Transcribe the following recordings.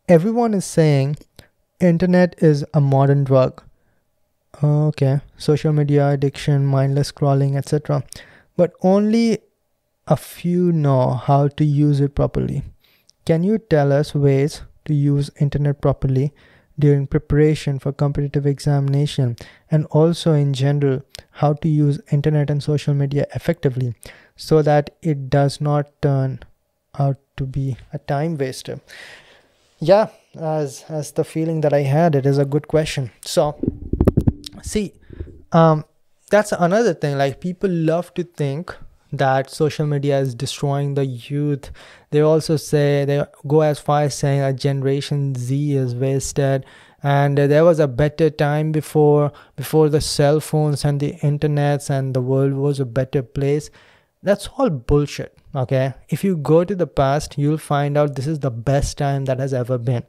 everyone is saying internet is a modern drug. Okay, social media addiction, mindless scrolling, etc. But only a few know how to use it properly. Can you tell us ways to use internet properly during preparation for competitive examination, and also in general how to use internet and social media effectively so that it does not turn out to be a time waster? Yeah, as the feeling that I had, it is a good question. So see, that's another thing. Like, people love to think that social media is destroying the youth. They also say, they go as far as saying a generation Z is wasted, and there was a better time before the cell phones and the internets, and the world was a better place. That's all bullshit. Okay, if you go to the past, you'll find out this is the best time that has ever been.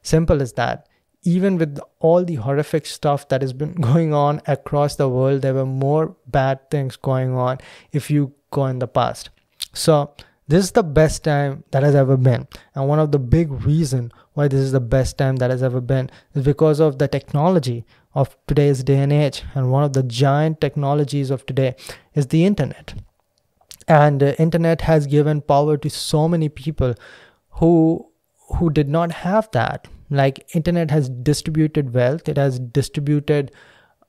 Simple as that. Even with all the horrific stuff that has been going on across the world, there were more bad things going on if you go in the past. So this is the best time that has ever been. And one of the big reasons why this is the best time that has ever been is because of the technology of today's day and age. And one of the giant technologies of today is the internet. And the internet has given power to so many people who did not have that. Like, internet has distributed wealth, it has distributed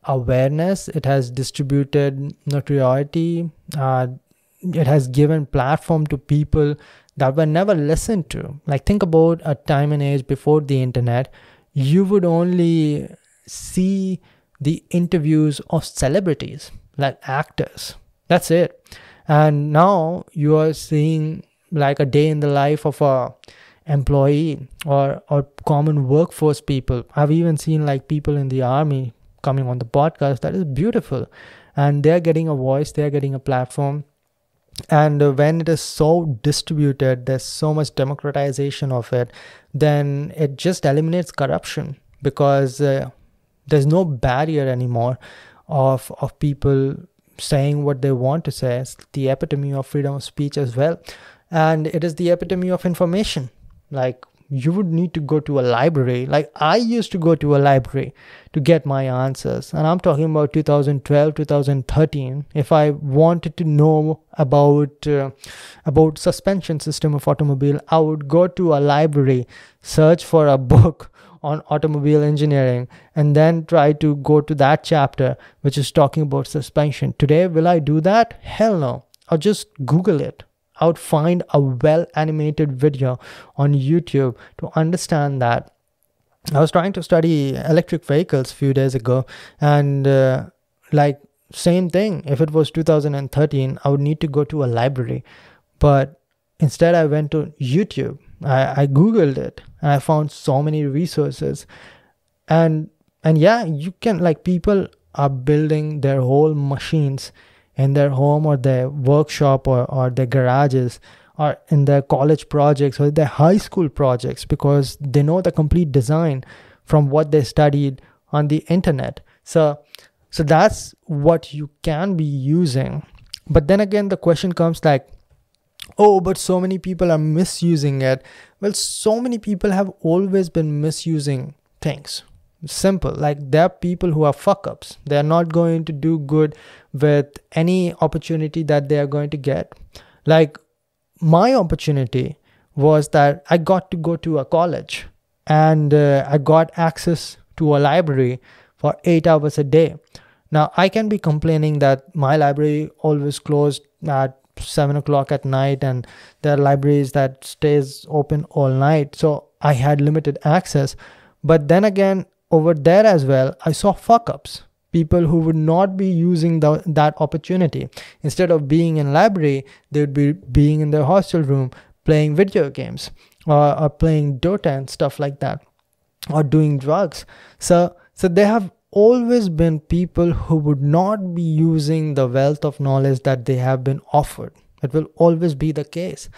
awareness, it has distributed notoriety, it has given platform to people that were never listened to. Like, think about a time and age before the internet. You would only see the interviews of celebrities, like actors. That's it. And now you are seeing like a day in the life of a employee or common workforce people. I've even seen like people in the army coming on the podcast. That is beautiful. And they're getting a voice, they're getting a platform. And when it is so distributed, there's so much democratization of it, then it just eliminates corruption, because there's no barrier anymore of people saying what they want to say. It's the epitome of freedom of speech as well. And it is the epitome of information. Like, you would need to go to a library. Like, I used to go to a library to get my answers. And I'm talking about 2012, 2013. If I wanted to know about suspension system of automobile, I would go to a library, search for a book on automobile engineering, and then try to go to that chapter which is talking about suspension. Today, will I do that? Hell no. I'll just Google it. I would find a well animated video on YouTube to understand that. I was trying to study electric vehicles a few days ago, and like, same thing. If it was 2013, I would need to go to a library, but instead I went to YouTube. I Googled it, and I found so many resources. And yeah, you can, like, people are building their whole machines in their home or their workshop or their garages or in their college projects or their high school projects, because they know the complete design from what they studied on the internet. So that's what you can be using. But then again, the question comes like, oh, but so many people are misusing it. Well, so many people have always been misusing things. Simple. Like, there are people who are fuck ups. They are not going to do good with any opportunity that they are going to get. Like, my opportunity was that I got to go to a college, and I got access to a library for 8 hours a day. Now, I can be complaining that my library always closed at 7 o'clock at night, and there are libraries that stays open all night. So I had limited access. But then again, over there as well, I saw fuck ups. People who would not be using that opportunity. Instead of being in library, they would be being in their hostel room playing video games or playing Dota and stuff like that, or doing drugs. So there have always been people who would not be using the wealth of knowledge that they have been offered. It will always be the case.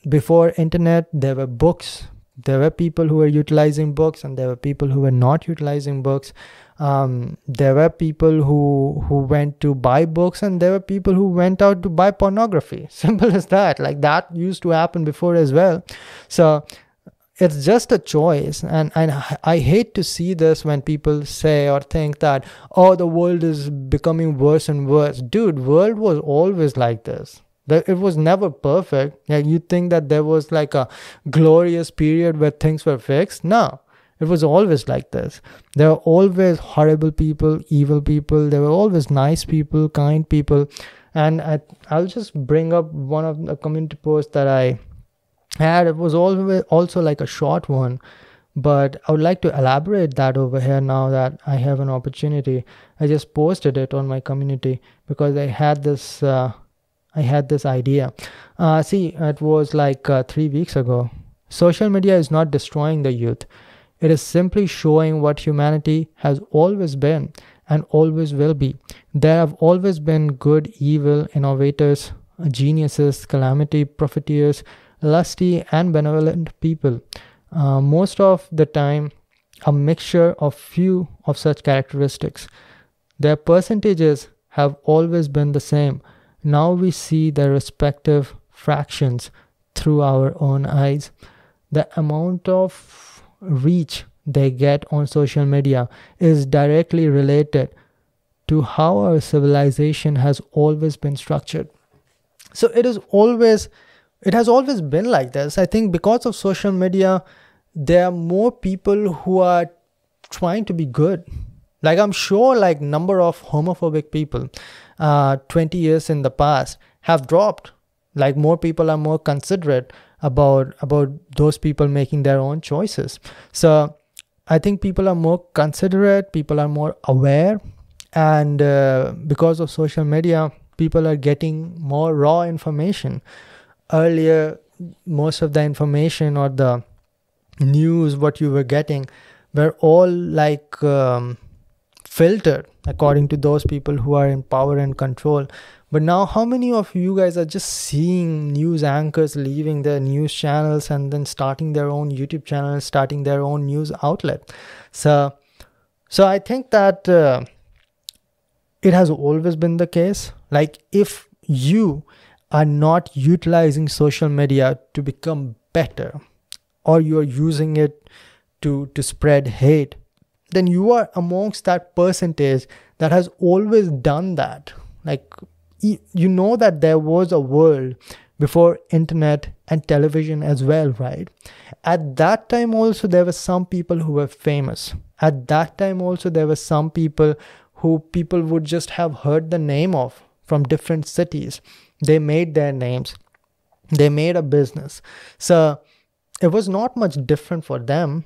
Before internet, there were books. There were people who were utilizing books, and there were people who were not utilizing books. There were people who went to buy books, and there were people who went out to buy pornography. Simple as that. Like, that used to happen before as well. So it's just a choice. And I hate to see this when people say or think that, oh, the world is becoming worse and worse. Dude, world was always like this. It was never perfect. Yeah, you think that there was like a glorious period where things were fixed? No, it was always like this. There were always horrible people, evil people. There were always nice people, kind people. And I'll just bring up one of the community posts that I had. It was always also like a short one, but I would like to elaborate that over here now that I have an opportunity. I just posted it on my community because I had this idea. See, it was like 3 weeks ago. Social media is not destroying the youth. It is simply showing what humanity has always been and always will be. There have always been good, evil, innovators, geniuses, calamity, profiteers, lusty and benevolent people. Most of the time, a mixture of few of such characteristics. Their percentages have always been the same. Now we see their respective fractions through our own eyes. The amount of reach they get on social media is directly related to how our civilization has always been structured. So it has always been like this. I think because of social media, there are more people who are trying to be good. Like, I'm sure like number of homophobic people 20 years in the past have dropped. Like, more people are more considerate about those people making their own choices. So I think people are more considerate, people are more aware, and because of social media, people are getting more raw information. Earlier, most of the information or the news what you were getting were all like filtered according to those people who are in power and control. But now, how many of you guys are just seeing news anchors leaving their news channels and then starting their own YouTube channels, starting their own news outlet? So I think that it has always been the case. Like, if you are not utilizing social media to become better, or you're using it to spread hate, then you are amongst that percentage that has always done that. Like, you know that there was a world before internet and television as well, right? At that time also, there were some people who were famous. At that time also, there were some people who people would just have heard the name of from different cities. They made their names. They made a business. So it was not much different for them.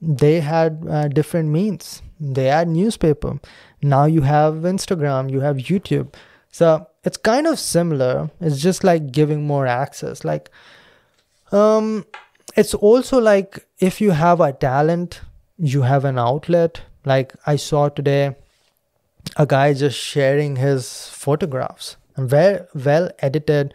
They had different means. They had newspaper. Now you have Instagram, you have YouTube. So it's kind of similar. It's just like giving more access. Like, it's also like if you have a talent, you have an outlet. Like, I saw today a guy just sharing his photographs and very well edited,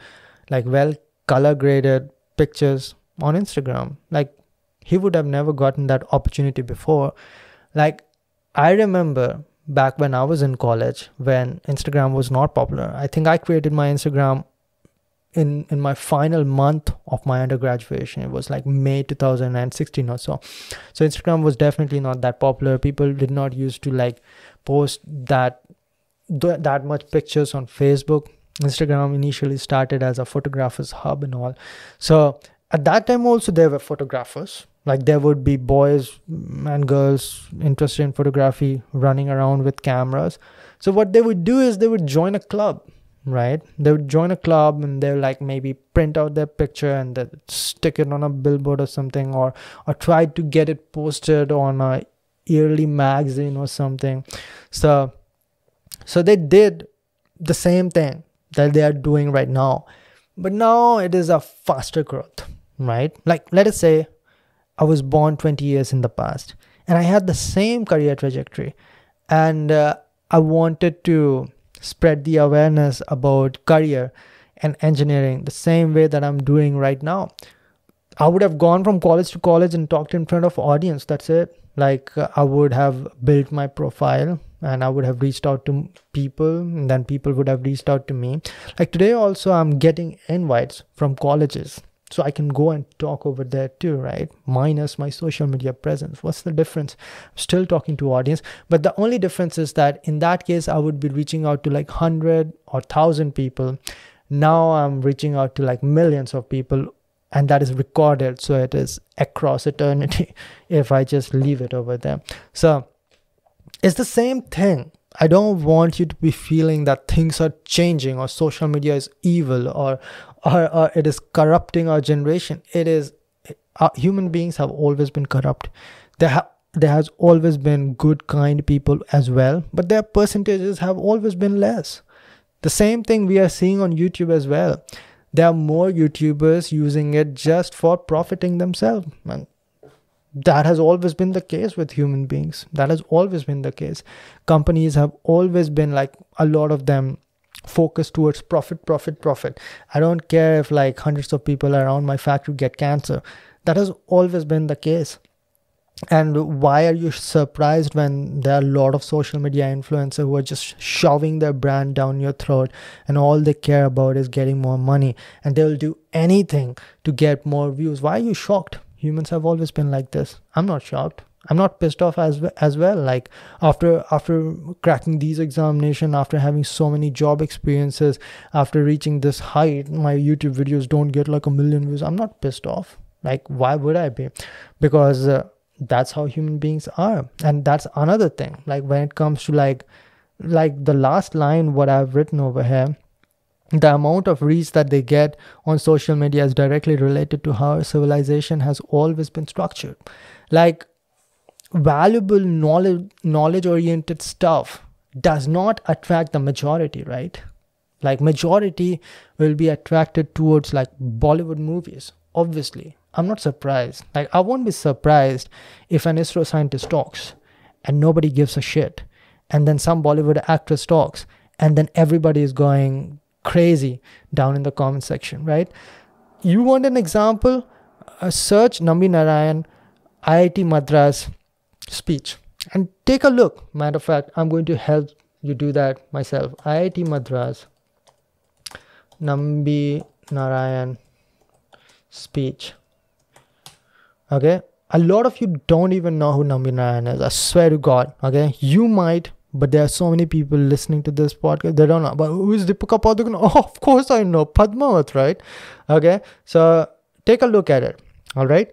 like well color graded pictures on Instagram. Like, he would have never gotten that opportunity before. Like, I remember back when I was in college, when Instagram was not popular. I think I created my Instagram in my final month of my undergraduation. It was like May 2016 or so. So Instagram was definitely not that popular. People did not used to like post that much pictures on Facebook. Instagram initially started as a photographer's hub and all. So at that time also, there were photographers. Like, there would be boys and girls interested in photography running around with cameras. So what they would do is they would join a club, right? They would join a club and they would like maybe print out their picture and then stick it on a billboard or something, or try to get it posted on a yearly magazine or something. So they did the same thing that they are doing right now. But now it is a faster growth, right? Like, let us say I was born 20 years in the past and I had the same career trajectory, and I wanted to spread the awareness about career and engineering the same way that I'm doing right now. I would have gone from college to college and talked in front of audience. That's it. Like, I would have built my profile and I would have reached out to people, and then people would have reached out to me. Like, today also, I'm getting invites from colleges. So I can go and talk over there too, right? Minus my social media presence. What's the difference? I'm still talking to audience, but the only difference is that in that case, I would be reaching out to like 100 or 1,000 people. Now I'm reaching out to like millions of people, and that is recorded. So it is across eternity if I just leave it over there. So it's the same thing. I don't want you to be feeling that things are changing or social media is evil or it is corrupting our generation. It is, human beings have always been corrupt. There has always been good, kind people as well, but their percentages have always been less. The same thing we are seeing on YouTube as well. There are more YouTubers using it just for profiting themselves. And that has always been the case with human beings. That has always been the case. Companies have always been like, a lot of them focused towards profit, profit, profit. I don't care if like hundreds of people around my factory get cancer. That has always been the case. And why are you surprised when there are a lot of social media influencers who are just shoving their brand down your throat and all they care about is getting more money and they'll do anything to get more views? Why are you shocked? Humans have always been like this. I'm not shocked. I'm not pissed off as well. Like after cracking these examinations, after having so many job experiences, after reaching this height, my YouTube videos don't get like 1 million views. I'm not pissed off. Like, why would I be? Because that's how human beings are. And that's another thing. Like when it comes to like the last line, what I've written over here, the amount of reach that they get on social media is directly related to how our civilization has always been structured. Like valuable knowledge oriented stuff does not attract the majority, right? Like majority will be attracted towards like Bollywood movies. Obviously, I'm not surprised. Like I won't be surprised if an ISRO scientist talks and nobody gives a shit, and then some Bollywood actress talks and then everybody is going crazy down in the comment section, right? You want an example? Search Nambi Narayan IIT Madras speech and take a look. Matter of fact, I'm going to help you do that myself. IIT Madras Nambi Narayan speech. Okay, a lot of you don't even know who Nambi Narayan is. I swear to God. Okay, you might, but there are so many people listening to this podcast, they don't know. But who is Deepika Padukone? Oh, of course I know. Padmavat, right? Okay, so take a look at it. All right.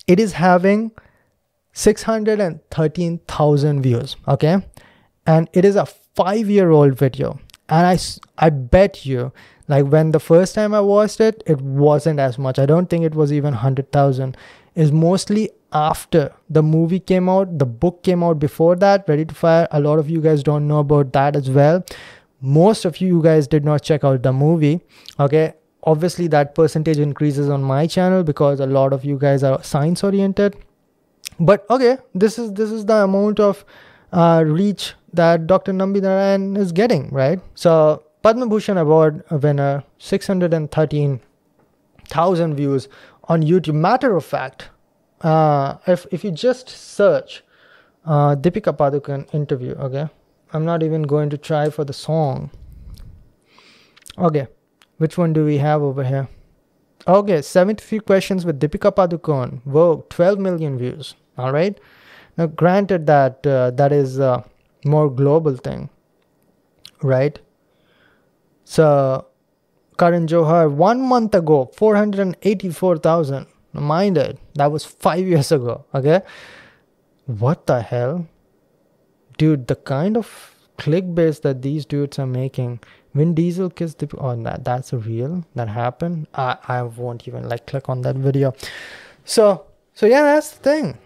It is having 613,000 views. Okay, and it is a 5-year-old video. And I bet you, like when the first time I watched it, it wasn't as much. I don't think it was even 100,000. It's mostly after the movie came out. The book came out before that, Ready to Fire. A lot of you guys don't know about that as well. Most of you guys did not check out the movie. Okay, obviously that percentage increases on my channel because a lot of you guys are science oriented. But okay, this is the amount of reach that Dr. Nambi Narayan is getting, right? So Padma Bhushan Award winner, 613,000 views on YouTube. Matter of fact, if you just search Deepika Padukone interview, okay, I'm not even going to try for the song. Okay, which one do we have over here? Okay, 73 questions with Deepika Padukone. Whoa, 12 million views. All right. Now, granted that that is a more global thing, right? So, Karan Johar, 1 month ago, 484,000. Mind it, that was 5 years ago. Okay, what the hell, dude? The kind of clickbait that these dudes are making. Vin Diesel kissed the that's a real that happened. I won't even like click on that video. So yeah, that's the thing.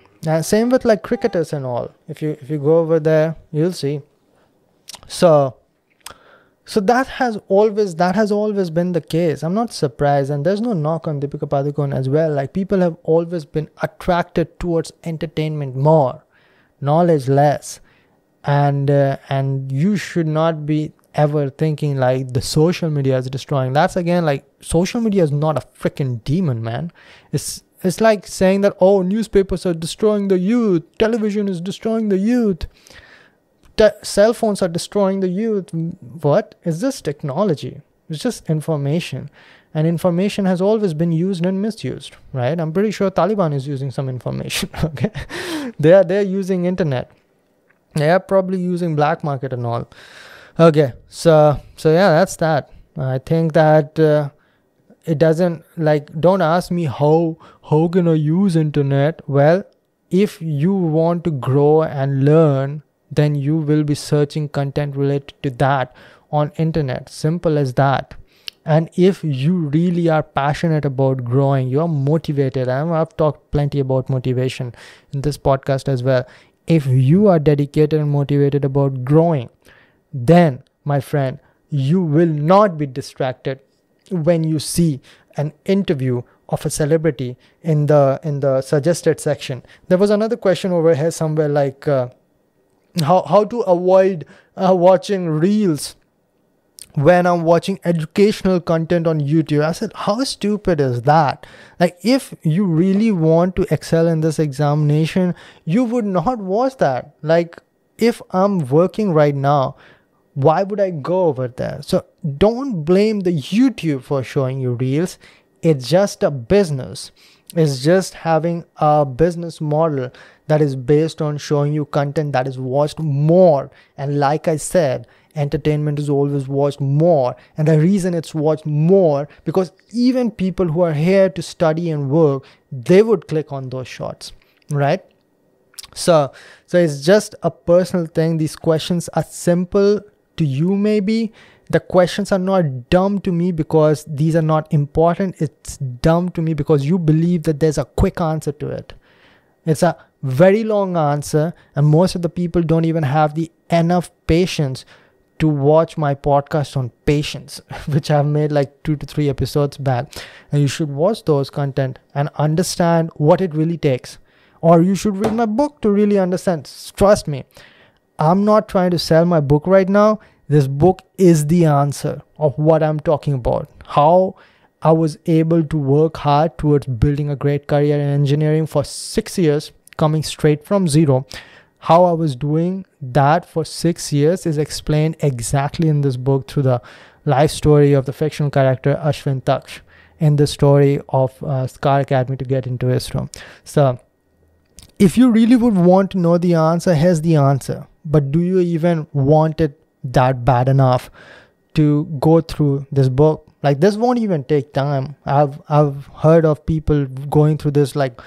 Same with like cricketers and all. If you go over there, you'll see. So that has always been the case. I'm not surprised, and there's no knock on Deepika Padukone as well. Like people have always been attracted towards entertainment more, knowledge less, and you should not be ever thinking like the social media is destroying. That's again like social media is not a freaking demon, man. It's like saying that, oh, newspapers are destroying the youth, television is destroying the youth, cell phones are destroying the youth. What is this technology? It's just information, And information has always been used and misused, right? I'm pretty sure Taliban is using some information. Okay, they're using internet. They are probably using black market and all. Okay, so yeah, that's that. I think that it doesn't, like, don't ask me how can I use internet. Well, if you want to grow and learn, then you will be searching content related to that on internet. Simple as that. And if you really are passionate about growing, you're motivated, and I've talked plenty about motivation in this podcast as well. If you are dedicated and motivated about growing, then, my friend, you will not be distracted when you see an interview of a celebrity in the suggested section. There was another question over here somewhere, like how to avoid watching reels when I'm watching educational content on YouTube. I said, how stupid is that? Like, if you really want to excel in this examination, you would not watch that. Like, if I'm working right now, why would I go over there? So don't blame the YouTube for showing you reels. It's just a business. It's just having a business model that is based on showing you content that is watched more. And like I said, entertainment is always watched more. And the reason it's watched more, because even people who are here to study and work, they would click on those shorts, right? So it's just a personal thing. These questions are simple to you, maybe. The questions are not dumb to me because these are not important. It's dumb to me because you believe that there's a quick answer to it. It's a very long answer, and most of the people don't even have the enough patience to watch my podcast on patience, which I've made like 2 to 3 episodes back. And you should watch those content and understand what it really takes. Or you should read my book to really understand. Trust me, I'm not trying to sell my book right now. This book is the answer of what I'm talking about. How I was able to work hard towards building a great career in engineering for 6 years, coming straight from zero. How I was doing that for 6 years is explained exactly in this book through the life story of the fictional character Ashwin Taksh in the story of Scar Academy to get into ISRO. So if you really would want to know the answer, here's the answer. But do you even want it that bad enough to go through this book? Like, this won't even take time. I've heard of people going through this, like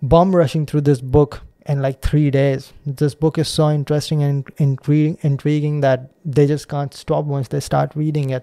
bum rushing through this book in like 3 days. This book is so interesting and intriguing that they just can't stop once they start reading it.